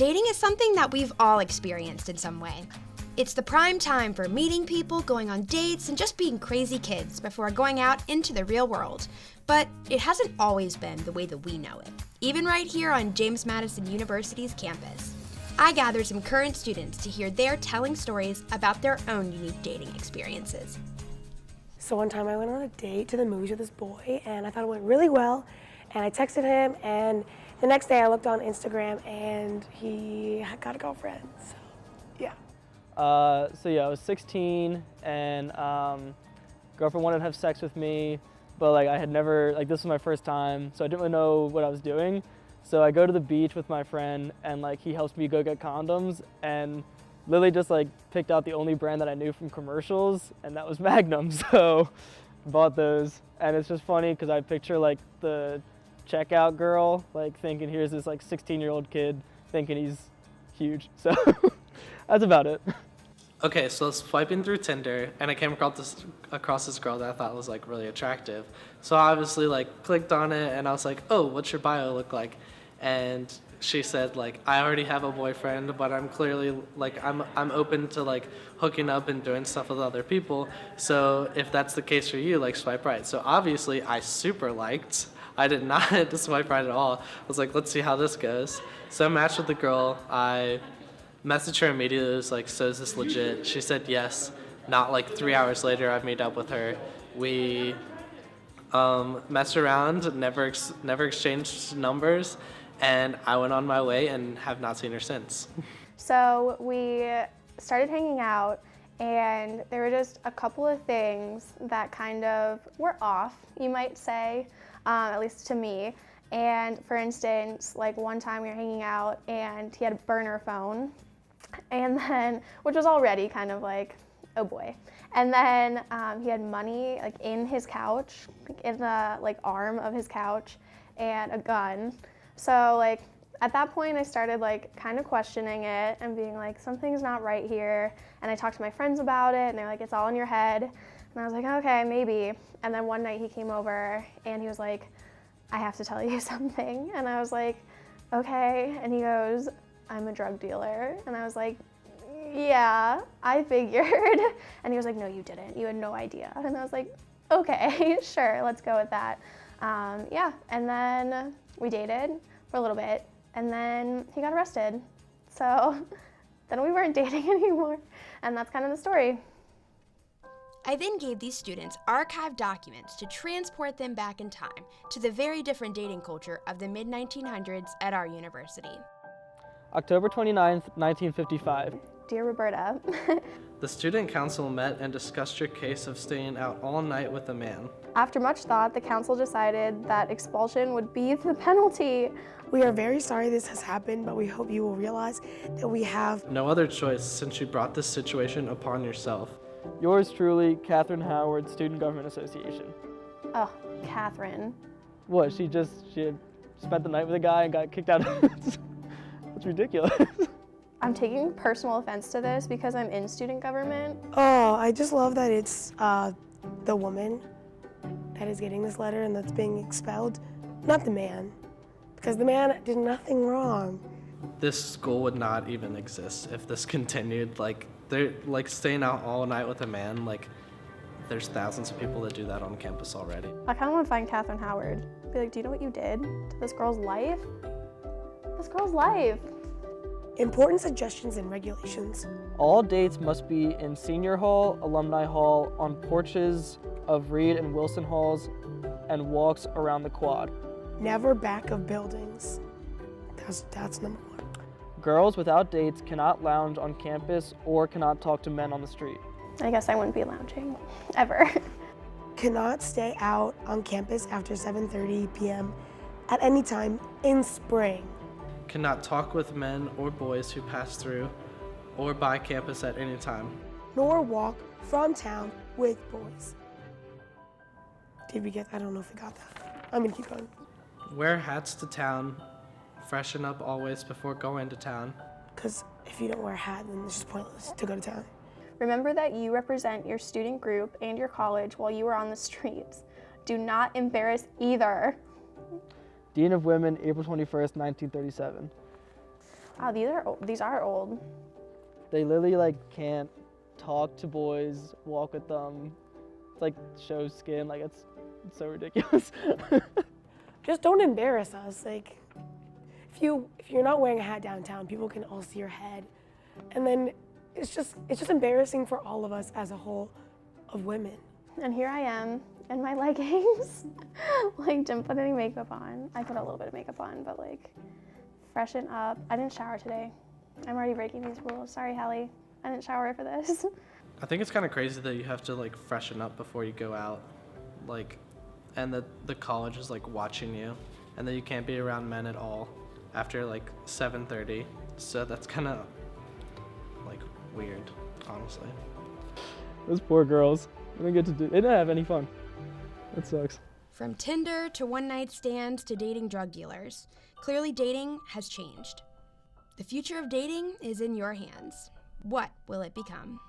Dating is something that we've all experienced in some way. It's the prime time for meeting people, going on dates, and just being crazy kids before going out into the real world. But it hasn't always been the way that we know it, even right here on James Madison University's campus. I gathered some current students to hear their telling stories about their own unique dating experiences. So one time I went on a date to the movies with this boy, and I thought it went really well, and I texted him, and the next day I looked on Instagram, and he had got a girlfriend, so yeah. I was 16, and girlfriend wanted to have sex with me, but I had never, this was my first time, so I didn't really know what I was doing. So I go to the beach with my friend, and he helps me go get condoms, and Lily just picked out the only brand that I knew from commercials, and that was Magnum. So I bought those, and it's just funny because I picture the checkout girl thinking here's this 16-year-old kid thinking he's huge. So that's about it. Okay, so I was swiping through Tinder, and I came across this girl that I thought was really attractive. So I obviously clicked on it, and I was like, oh, what's your bio look like? And she said I already have a boyfriend, but I'm clearly I'm open to hooking up and doing stuff with other people. So if that's the case for you, swipe right. So obviously I super liked. I did not swipe right at all. I was like, let's see how this goes. So I matched with the girl. I messaged her immediately. It was so is this legit? She said yes. Not 3 hours later, I meet up with her. We messed around, never exchanged numbers, and I went on my way and have not seen her since. So we started hanging out, and there were just a couple of things that kind of were off, you might say, at least to me. And for instance, one time we were hanging out and he had a burner phone, and then, which was already kind of oh boy. And then he had money in his couch, in the arm of his couch, and a gun. So at that point I started kind of questioning it and being something's not right here. And I talked to my friends about it, and they're it's all in your head. And I was okay, maybe. And then one night he came over and he was I have to tell you something. And I was okay. And he goes, I'm a drug dealer. And I was yeah, I figured. And he was no, you didn't. You had no idea. And I was okay, sure, let's go with that. Yeah, and then we dated for a little bit, and then he got arrested. So then we weren't dating anymore, and that's kind of the story. I then gave these students archived documents to transport them back in time to the very different dating culture of the mid-1900s at our university. October 29th, 1955. Dear Roberta. The student council met and discussed your case of staying out all night with a man. After much thought, the council decided that expulsion would be the penalty. We are very sorry this has happened, but we hope you will realize that we have no other choice since you brought this situation upon yourself. Yours truly, Catherine Howard, Student Government Association. Oh, Catherine. What, she had spent the night with a guy and got kicked out? That's ridiculous. I'm taking personal offense to this because I'm in student government. Oh, I just love that it's the woman that is getting this letter and that's being expelled, not the man, because the man did nothing wrong. This school would not even exist if this continued. They're staying out all night with a man. There's thousands of people that do that on campus already. I kind of want to find Catherine Howard. Be do you know what you did to this girl's life? This girl's life. Important suggestions and regulations. All dates must be in Senior Hall, Alumni Hall, on porches of Reed and Wilson Halls, and walks around the quad. Never back of buildings. That's number one. Girls without dates cannot lounge on campus or cannot talk to men on the street. I guess I wouldn't be lounging, ever. Cannot stay out on campus after 7:30 p.m. at any time in spring. Cannot talk with men or boys who pass through or by campus at any time. Nor walk from town with boys. Did we get, I don't know if we got that. I'm gonna keep going. Wear hats to town. Freshen up always before going to town. Because if you don't wear a hat, then it's just pointless to go to town. Remember that you represent your student group and your college while you are on the streets. Do not embarrass either. Dean of Women, April 21st, 1937. Wow, these are old. They literally like can't talk to boys, walk with them. It's like shows skin, like it's so ridiculous. Just don't embarrass us. Like, if you're not wearing a hat downtown, people can all see your head, and then it's just embarrassing for all of us as a whole of women. And here I am in my leggings. Like, didn't put any makeup on. I put a little bit of makeup on, but like, freshen up. I didn't shower today. I'm already breaking these rules. Sorry, Hallie. I didn't shower for this. I think it's kind of crazy that you have to like freshen up before you go out, like, and the college is like watching you, and that you can't be around men at all after like 7:30. So that's kind of like weird, honestly. Those poor girls. They didn't have any fun. That sucks. From Tinder to one-night stands to dating drug dealers, clearly dating has changed. The future of dating is in your hands. What will it become?